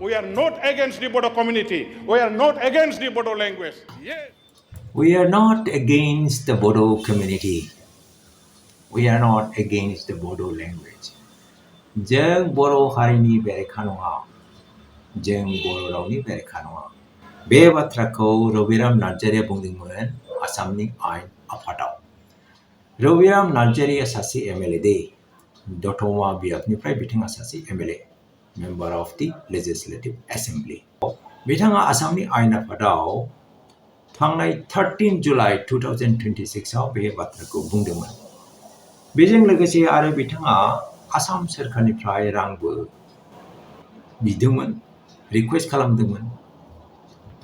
We are not against the Bodo community. We are not against the Bodo language. Yes. We are not against the Bodo community. We are not against the Bodo language. जों बर' हारिनि बेरेखा नङा। जों बर' रावनि बेरेखा नङा। बे बाथ्राखौ रबिराम नार्जारिया बुंदोंमोन आसामनि आयेन आफादाव। रबिराम नार्जारिया सासे एमएलए दे। दतमा बियाबनिफ्राय बिथाङा सासे MLA, member of the legislative assembly. बिथाङा आसामनि आयेन आफादाव थांनाय 13 जुलाइ 2026 आव बे बाथ्राखौ बुंदोंमोन। बेजों लोगोसे आरो बिथाङा आसाम सोरखारनिफ्राय रांबो बिदोंमोन, रिक्वेस्ट खालामदोंमोन।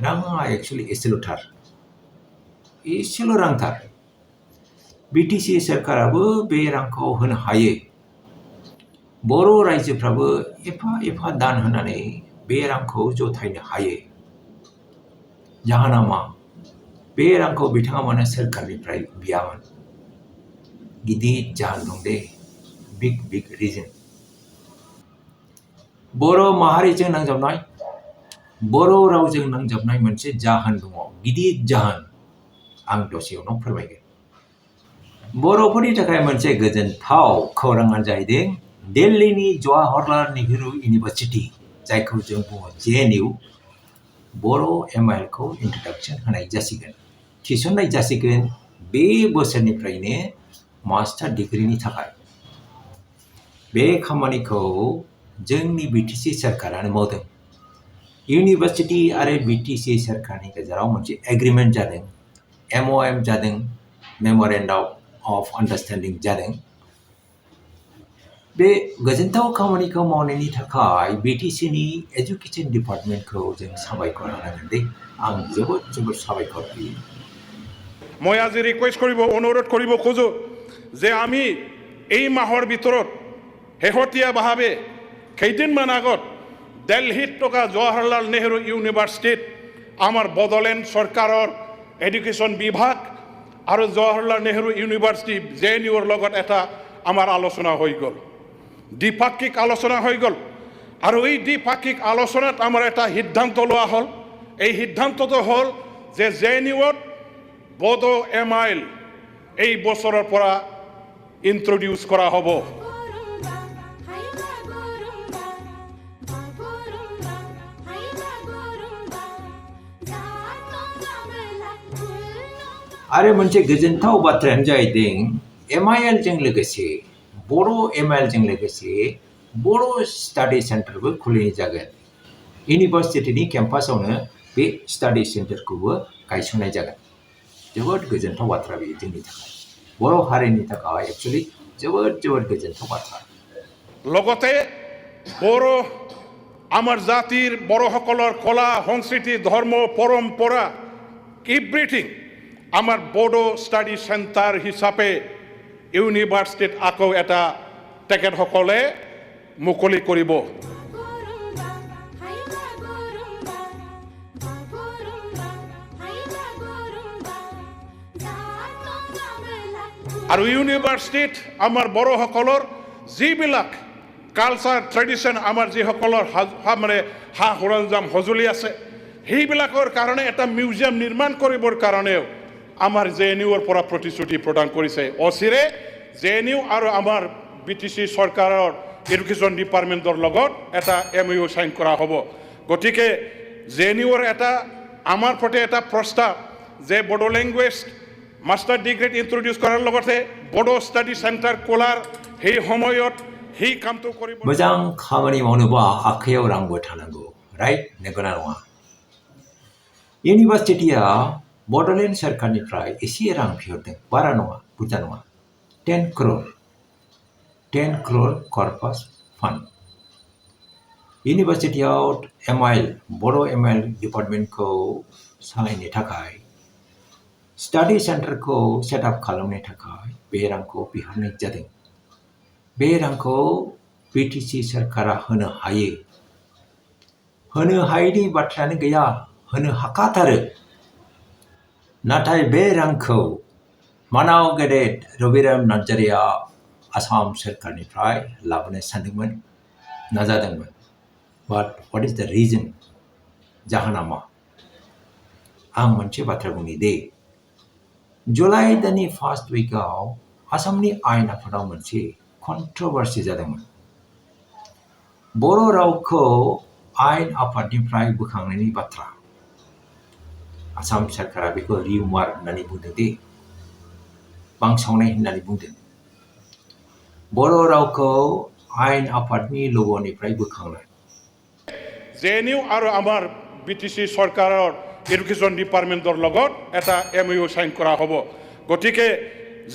राङा एक्चुअली एसेल'थार, एसेल' रांथार। बिटिसि सोरखाराबो बे रांखौ होनो हायो। बर' रायजोफ्राबो एफा एफा दान होनानै बे रांखौ जथायनो हायो। जाहोना मा? बे रांखौ बिथाङा मानो सोरखारनिफ्राय बियामोन? गिदिर जाहोन दं दे, बिग रिजन। बर' माहारिजों नांजाबनाय, बर' रावजों नांजाबनाय मोनसे जाहोन दङ, गिदिर जाहोन। आं दसे उनाव फोरमायगोन। बर'फोरनि थाखाय मोनसे गोजोनथाव खौराङानो जाहैदों दिल्लीनि जवाहरलाल नेहरू इउनिभार्सिटि, जायखौ जों बुङो JNU, बर' MIL खौ इन्ट्रडाक्सन होनाय जासिगोन, थिसननाय जासिगोन बे बोसोरनिफ्रायनो मास्टार डिग्रीनि थाखाय। बे खामानिखौ जोंनि बिटिसि सोरखारानो मावदों। इउनिभार्सिटि आरो बिटिसि सोरखारनि गेजेराव मोनसे एग्रीमेन्ट जादों, MOM जादों, मेम'रेन्डाम अफ आन्डारस्टेन्डिं जादों। बे गोजोनथाव खामानिखौ मावनायनि थाखाय बिटिसिनि एजुकेशन डिपार्टमेन्टखौ जों साबायखर होनांगोन दे। आं जोबोद साबायखर होयो। মই আজি ৰিকুৱেষ্ট কৰিব, অনুৰোধ কৰিব খোজো যে আমি এই মাহৰ ভিতৰত শেহতীয়াভাৱে কেইদিনমান আগত দিল্লীত থকা জৱাহৰলাল নেহেৰু ইউনিভাৰ্চিটিত আমাৰ বড়োলেণ্ড চৰকাৰৰ এডুকেশ্যন বিভাগ আৰু জৱাহৰলাল নেহেৰু ইউনিভাৰ্চিটি JNUৰ লগত এটা আমাৰ আলোচনা হৈ গ'ল, দ্বিপাক্ষিক আলোচনা হৈ গ'ল। আৰু এই দ্বিপাক্ষিক আলোচনাত আমাৰ এটা সিদ্ধান্ত লোৱা হ'ল। এই সিদ্ধান্তটো হ'ল যে JNUত বড়ো MIL এই বছৰৰ পৰা ইন্ট্ৰডিউচ কৰা হ'ব। आरो मोनसे गोजोनथाव बाथ्रायानो जाहैदों MIL जों लोगोसे, बर' MIL जों लोगोसे बर' स्टाडि सेन्टारबो खुलिनाय जागोन। इउनिभार्सिटिनि केम्पासावनो बे स्टाडि सेन्टारखौबो गायसननाय जागोन। जोबोद गोजोनथाव बाथ्रा बेयो जोंनि थाखाय, बर' हारिनि थाखाय एक्चुअली जोबोद गोजोनथाव बाथ्रा। লগতে বড়ো আমাৰ জাতিৰ বড়োসকলৰ কলা সংস্কৃতি ধৰ্ম পৰম্পৰা এভৰিথিং আমাৰ বড়ো ষ্টাডি চেণ্টাৰ হিচাপে ইউনিভাৰ্চিটিত আকৌ এটা তেখেতসকলে মুকলি কৰিব। আৰু ইউনিভাৰ্চিটিত আমাৰ বড়োসকলৰ যিবিলাক কালচাৰ ট্ৰেডিশ্যন, আমাৰ যিসকলৰ মানে সা সৰঞ্জাম সঁজুলি আছে, সেইবিলাকৰ কাৰণে এটা মিউজিয়াম নিৰ্মাণ কৰিবৰ কাৰণেও আমাৰ JNUৰ পৰা প্ৰতিশ্ৰুতি প্ৰদান কৰিছে। অচিৰে JNU আৰু আমাৰ বিটিচি চৰকাৰৰ এডুকেশ্যন ডিপাৰ্টমেণ্টৰ লগত এটা MOU চাইন কৰা হ'ব। গতিকে JNUৰ এটা আমাৰ প্ৰতি এটা প্ৰস্তাৱ যে বড়ো লেংগুৱেজ মাষ্টাৰ ডিগ্ৰীত ইন্ট্ৰডিউচ কৰাৰ লগতে বড়ো ষ্টাডি চেণ্টাৰ খোলাৰ সেই সময়ত সেই কামটো কৰিব। मोजां खामानि मावनोबा आखायाव रांबो थानांगौ, राइट? नंगौना नङा? इउनिभार्सिटिया बड'लेण्ड सोरखारनिफ्राय एसे रां बिहरदों, बारा नङा, बुरजा नङा, 10 crore कर्पास फान्ड। इउनिभार्सिटियाव MIL, बर' MIL डिपार्टमेन्टखौ सालायनो थाखाय, स्टाडि सेन्टारखौ सेटआप खालामनो थाखाय बे रांखौ बिहरनाय जादों। बे रांखौ बिटिसि सोरखारा होनो हायो। होनो हायैनि बाथ्रायानो गैया, होनो हाखाथारो। नाथाय बे रांखौ मानाव गेदेर रबिराम नार्जारिया आसाम सोरखारनिफ्राय लाबोनो सानदोंमोन, नाजादोंमोन। But what is the reason? Jahana ma. Ang moनसे बाथ्रा बुंनि दे जुलाइ दाननि फार्स्ट उइकआव आसामनि आयेन आफादाव मोनसे कन्ट्रभार्सि जादोंमोन बर' रावखौ आयेन आफादनिफ्राय बोखांनायनि बाथ्रा आसाम सरकारा बेखौ रिउमार होननानै बुंदों दे बांसावनाय होननानै बुंदों बर' रावखौ आयेन आफादनि लग'निफ्राय बोखांनाय JNU আৰু আমাৰ BTC চৰকাৰৰ এডুকেশ্যন ডিপাৰ্টমেণ্টৰ লগত এটা MOU সাইন কৰা হ'ব গতিকে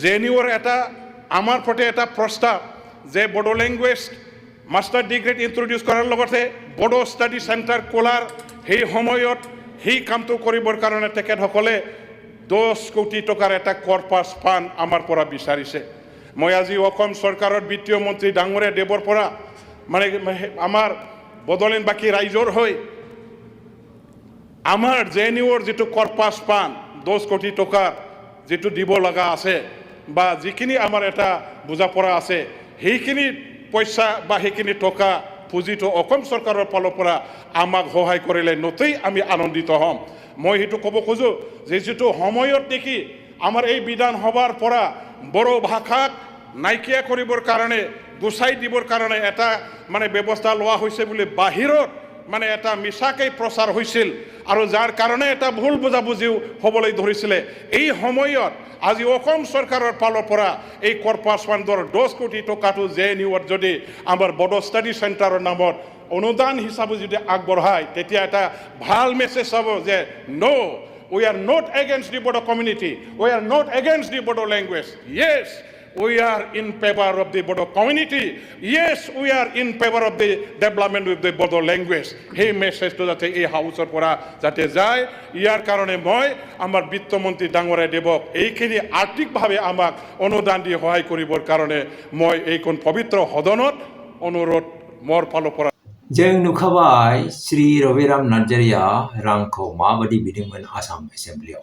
JNUৰ এটা আমাৰ প্ৰতি এটা প্ৰস্তাৱ যে বড়ো লেংগুৱেজ মাষ্টাৰ ডিগ্ৰীত ইন্ট্ৰডিউচ কৰাৰ লগতে বড়ো ষ্টাডি চেণ্টাৰ খোলাৰ সেই সময়ত সেই কামটো কৰিবৰ কাৰণে তেখেতসকলে 10 কোটি টকাৰ এটা কৰ্পাছ ফাণ্ড আমাৰ পৰা বিচাৰিছে মই আজি অসম চৰকাৰৰ বিত্তীয় মন্ত্ৰী ডাঙৰীয়া দেৱৰ পৰা মানে আমাৰ বদলেন বাকী ৰাইজৰ হৈ আমাৰ JNUৰ যেটো কৰ্পাছ ফাণ্ড 10 কোটি টকা যেটো দিব লগা আছে বা যিখিনি আমাৰ এটা বুজা পৰা আছে সেইখিনি পইচা বা সেইখিনি টকা পুঁজিটো অসম চৰকাৰৰ ফালৰ পৰা আমাক সহায় কৰিলে নতেই আমি আনন্দিত হ'ম মই হেতু ক'ব খোজো যে যেটো সময়ত দেখি আমাৰ এই বিধান সভাৰ পৰা বড়ো ভাষাক নাইকিয়া কৰিবৰ কাৰণে গুচাই দিবৰ কাৰণে এটা মানে ব্যৱস্থা লোৱা হৈছে বুলি বাহিৰত মানে এটা মিছাকৈ প্ৰচাৰ হৈছিল আৰু যাৰ কাৰণে এটা ভুল বুজাবুজিও হ'বলৈ ধৰিছিল এই সময়ত আজি অসম চৰকাৰৰ ফালৰ পৰা এই কৰ্পাছ ফাণ্ডৰ 10 কোটি টকাটো JNUৰ যদি আমাৰ বড়ো ষ্টাডি চেণ্টাৰৰ নামত অনুদান হিচাপে যদি আগবঢ়ায় তেতিয়া এটা ভাল মেছেজ হ'ব যে নো we are not against the Bodo community we are not against the Bodo language yes we are in favor of the Bodo community yes we are in favor of the development of the Bodo language hey message to jate ei hausor pora jate jay ইয়াৰ কাৰণে মই আমাৰ বিত্তমন্ত্ৰী ডাঙৰীয়া দেৱক এইখিনি আৰ্থিকভাৱে আমাক অনুদান দি সহায় কৰিবৰ কাৰণে মই এইখন পবিত্ৰ সদনত অনুৰোধ মোৰ ফালৰ পৰা जों नुखाबाय श्री रबिराम नार्जारिया रांखौ माबादि बिदोंमोन आसाम एसेम्ब्लियाव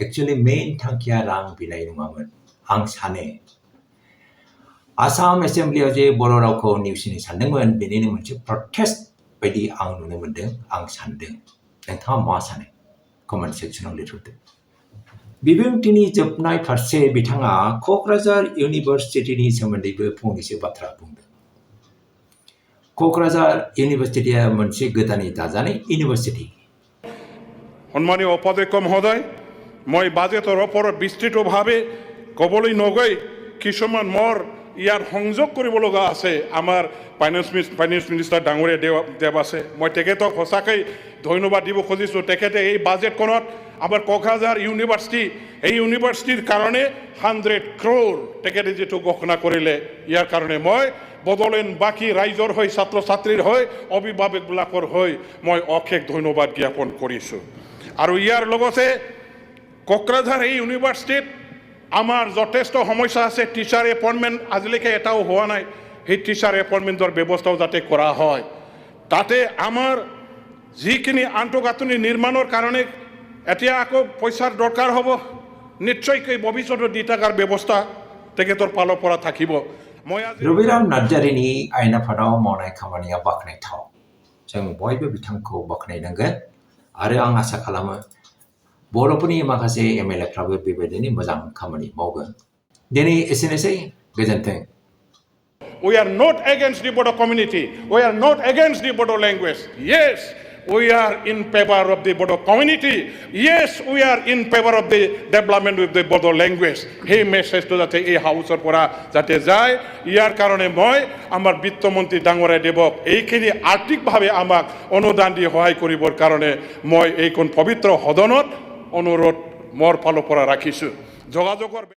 एक्चुअली मेन थांखिया रां बिनाय नङामोन आं सानो आसाम एसेम्ब्लियाव जे बर' रावखौ नेवसिनो सानदोंमोन बेनिनो मोनसे प्रटेस्ट बायदि आं नुनो मोनदों आं सानदों नोंथाङा मा सानो कमेन्ट सेक्सनाव लिरहरदो बिबुंथिनि जोबनाय फारसे बिथाङा क'क्राझार इउनिभार्सिटिनि सोमोन्दैबो फंनैसो बाथ्रा बुंदों क'क्राझार इउनिभार्सिटिया मोनसे गोदानै दाजानाय इउनिभार्सिटि সন্মানীয় উপাধ্যক্ষ মহোদয় মই বাজেটৰ ওপৰত বিস্তৃতভাৱে ক'বলৈ নগৈ কিছুমান মোৰ ইয়াৰ সংযোগ কৰিব লগা আছে আমাৰ ফাইনেন্স মিনিষ্টাৰ ডাঙৰীয়া দেৱ আছে মই তেখেতক সঁচাকৈ ধন্যবাদ দিব খুজিছোঁ তেখেতে এই বাজেটখনত আমাৰ কক্ৰাঝাৰ ইউনিভাৰ্চিটি এই ইউনিভাৰ্চিটিৰ কাৰণে 100 crore তেখেতে যেটো ঘোষণা কৰিলে ইয়াৰ কাৰণে মই বদলেন বাকী ৰাইজৰ হৈ ছাত্ৰ ছাত্ৰীৰ হৈ অভিভাৱকবিলাকৰ হৈ মই অশেষ ধন্যবাদ জ্ঞাপন কৰিছোঁ আৰু ইয়াৰ লগতে কক্ৰাঝাৰ এই ইউনিভাৰ্চিটিত আমাৰ যথেষ্ট সমস্যা আছে টিচাৰ এপইণ্টমেণ্ট আজিলৈকে এটাও হোৱা নাই সেই টিচাৰ এপইণ্টমেণ্টৰ ব্যৱস্থাও যাতে কৰা হয় তাতে আমাৰ যিখিনি আন্তঃগাঁথনি নিৰ্মাণৰ কাৰণে এতিয়া আকৌ পইচাৰ দৰকাৰ হ'ব নিশ্চয়কৈ ভৱিষ্যতৰ দি থকাৰ ব্যৱস্থা তেখেতৰ ফালৰ পৰা থাকিব रबिराम नार्जारिनि आयेन आफादाव मावनाय खामानिया बाख्नायथाव जों बयबो बिथांखौ बाख्नायनांगोन आरो आं आसा खालामो बर'फोरनि माखासे MLAफ्राबो बेबायदिनो मोजां खामानि मावगोन दिनै एसेनोसै गोजोन्थों We are not against the Bodo community we are not against the Bodo language yes we are in favor of the Bodo community yes we are in favor of the development of the Bodo language hey message to jate ei hausor pora jate jay ইয়াৰ কাৰণে মই আমাৰ বিত্তমন্ত্ৰী ডাঙৰীয়া দেৱক এইখিনি আৰ্থিকভাৱে আমাক অনুদান দি সহায় কৰিবৰ কাৰণে মই এইখন পবিত্ৰ সদনত অনুৰোধ মোৰ ফালৰ পৰা ৰাখিছোঁ যোগাযোগৰ